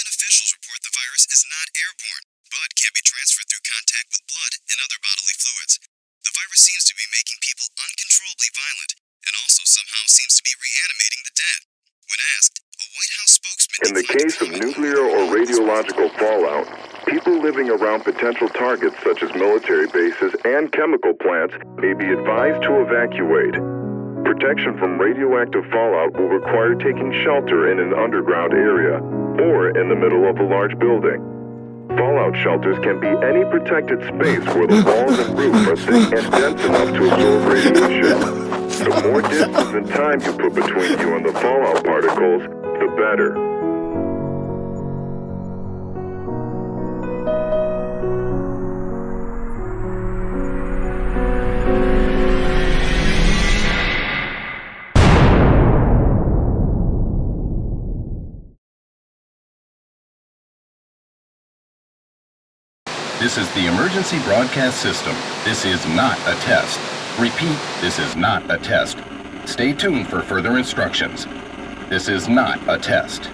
Officials report the virus is not airborne, but can be transferred through contact with blood and other bodily fluids. The virus seems to be making people uncontrollably violent, and also somehow seems to be reanimating the dead. When asked, a White House spokesman... In the case of nuclear or radiological fallout, people living around potential targets such as military bases and chemical plants may be advised to evacuate. Protection from radioactive fallout will require taking shelter in an underground area or in the middle of a large building. Fallout shelters can be any protected space where the walls and roof are thick and dense enough to absorb radiation. The more distance and time you put between you and the fallout particles, the better. This is the emergency broadcast system. This is not a test. Repeat, this is not a test. Stay tuned for further instructions. This is not a test.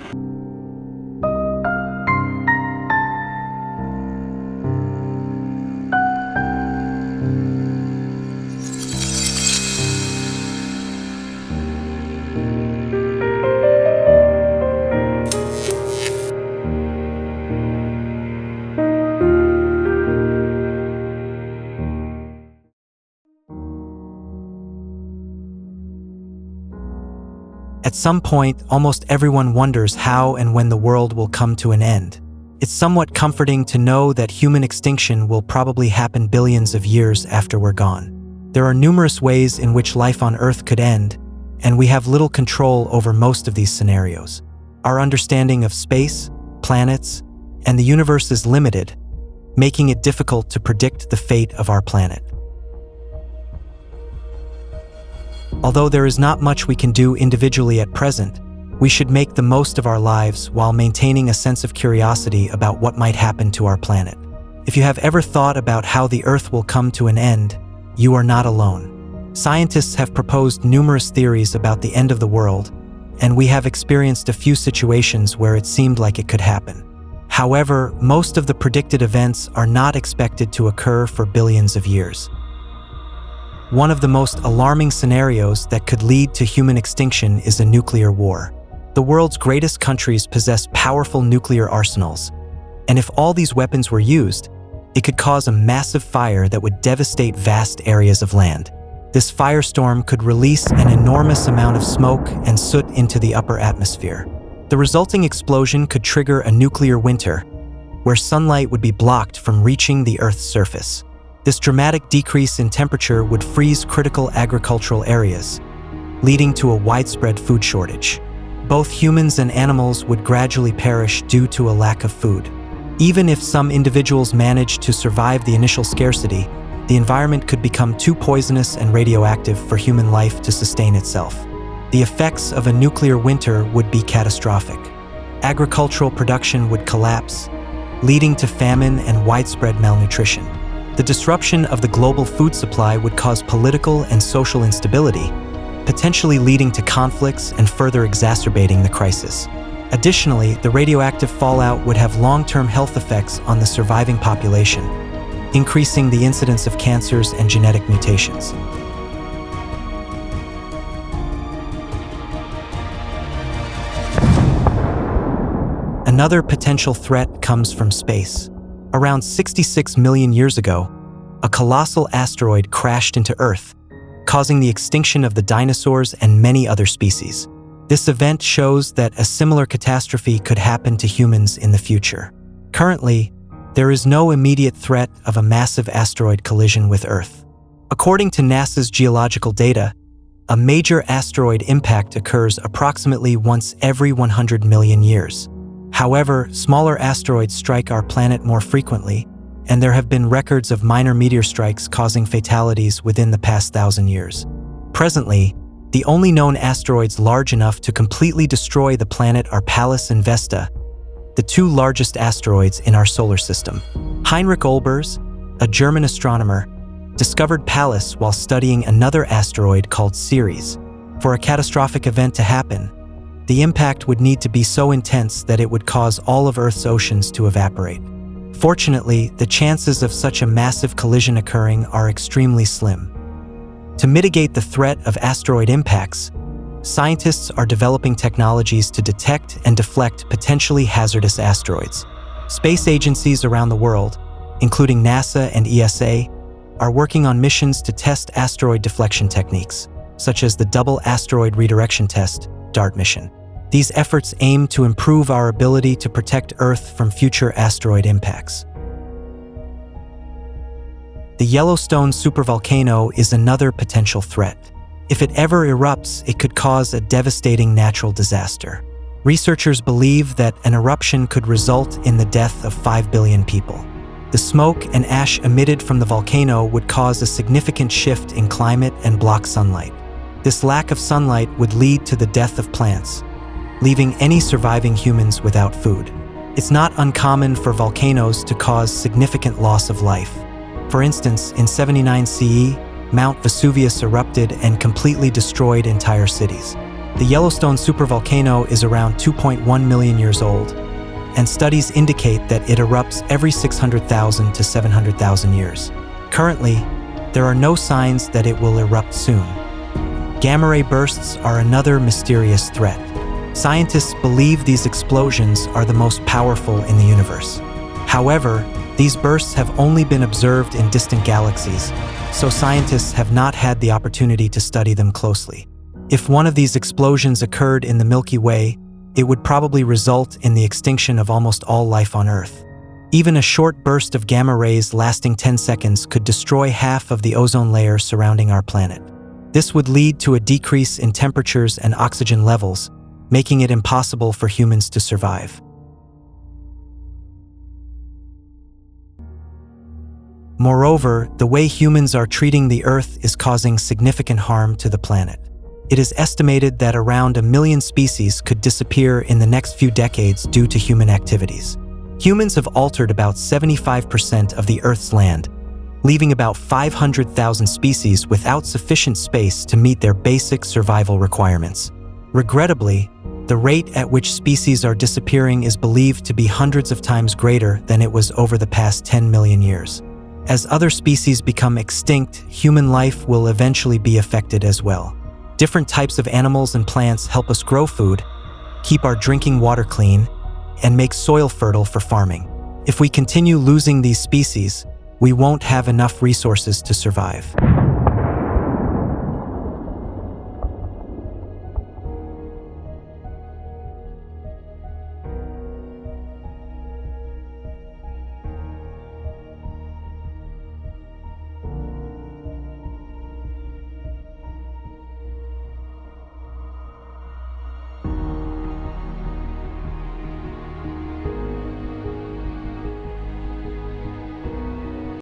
At some point, almost everyone wonders how and when the world will come to an end. It's somewhat comforting to know that human extinction will probably happen billions of years after we're gone. There are numerous ways in which life on Earth could end, and we have little control over most of these scenarios. Our understanding of space, planets, and the universe is limited, making it difficult to predict the fate of our planet. Although there is not much we can do individually at present, we should make the most of our lives while maintaining a sense of curiosity about what might happen to our planet. If you have ever thought about how the Earth will come to an end, you are not alone. Scientists have proposed numerous theories about the end of the world, and we have experienced a few situations where it seemed like it could happen. However, most of the predicted events are not expected to occur for billions of years. One of the most alarming scenarios that could lead to human extinction is a nuclear war. The world's greatest countries possess powerful nuclear arsenals, and if all these weapons were used, it could cause a massive fire that would devastate vast areas of land. This firestorm could release an enormous amount of smoke and soot into the upper atmosphere. The resulting explosion could trigger a nuclear winter, where sunlight would be blocked from reaching the Earth's surface. This dramatic decrease in temperature would freeze critical agricultural areas, leading to a widespread food shortage. Both humans and animals would gradually perish due to a lack of food. Even if some individuals managed to survive the initial scarcity, the environment could become too poisonous and radioactive for human life to sustain itself. The effects of a nuclear winter would be catastrophic. Agricultural production would collapse, leading to famine and widespread malnutrition. The disruption of the global food supply would cause political and social instability, potentially leading to conflicts and further exacerbating the crisis. Additionally, the radioactive fallout would have long-term health effects on the surviving population, increasing the incidence of cancers and genetic mutations. Another potential threat comes from space. Around 66 million years ago, a colossal asteroid crashed into Earth, causing the extinction of the dinosaurs and many other species. This event shows that a similar catastrophe could happen to humans in the future. Currently, there is no immediate threat of a massive asteroid collision with Earth. According to NASA's geological data, a major asteroid impact occurs approximately once every 100 million years. However, smaller asteroids strike our planet more frequently, and there have been records of minor meteor strikes causing fatalities within the past 1,000 years. Presently, the only known asteroids large enough to completely destroy the planet are Pallas and Vesta, the two largest asteroids in our solar system. Heinrich Olbers, a German astronomer, discovered Pallas while studying another asteroid called Ceres. For a catastrophic event to happen, the impact would need to be so intense that it would cause all of Earth's oceans to evaporate. Fortunately, the chances of such a massive collision occurring are extremely slim. To mitigate the threat of asteroid impacts, scientists are developing technologies to detect and deflect potentially hazardous asteroids. Space agencies around the world, including NASA and ESA, are working on missions to test asteroid deflection techniques, such as the Double Asteroid Redirection Test, DART mission. These efforts aim to improve our ability to protect Earth from future asteroid impacts. The Yellowstone supervolcano is another potential threat. If it ever erupts, it could cause a devastating natural disaster. Researchers believe that an eruption could result in the death of 5 billion people. The smoke and ash emitted from the volcano would cause a significant shift in climate and block sunlight. This lack of sunlight would lead to the death of plants, leaving any surviving humans without food. It's not uncommon for volcanoes to cause significant loss of life. For instance, in 79 CE, Mount Vesuvius erupted and completely destroyed entire cities. The Yellowstone supervolcano is around 2.1 million years old, and studies indicate that it erupts every 600,000 to 700,000 years. Currently, there are no signs that it will erupt soon. Gamma ray bursts are another mysterious threat. Scientists believe these explosions are the most powerful in the universe. However, these bursts have only been observed in distant galaxies, so scientists have not had the opportunity to study them closely. If one of these explosions occurred in the Milky Way, it would probably result in the extinction of almost all life on Earth. Even a short burst of gamma rays lasting 10 seconds could destroy half of the ozone layer surrounding our planet. This would lead to a decrease in temperatures and oxygen levels, making it impossible for humans to survive. Moreover, the way humans are treating the Earth is causing significant harm to the planet. It is estimated that around 1 million species could disappear in the next few decades due to human activities. Humans have altered about 75% of the Earth's land, leaving about 500,000 species without sufficient space to meet their basic survival requirements. Regrettably, the rate at which species are disappearing is believed to be hundreds of times greater than it was over the past 10 million years. As other species become extinct, human life will eventually be affected as well. Different types of animals and plants help us grow food, keep our drinking water clean, and make soil fertile for farming. If we continue losing these species, we won't have enough resources to survive.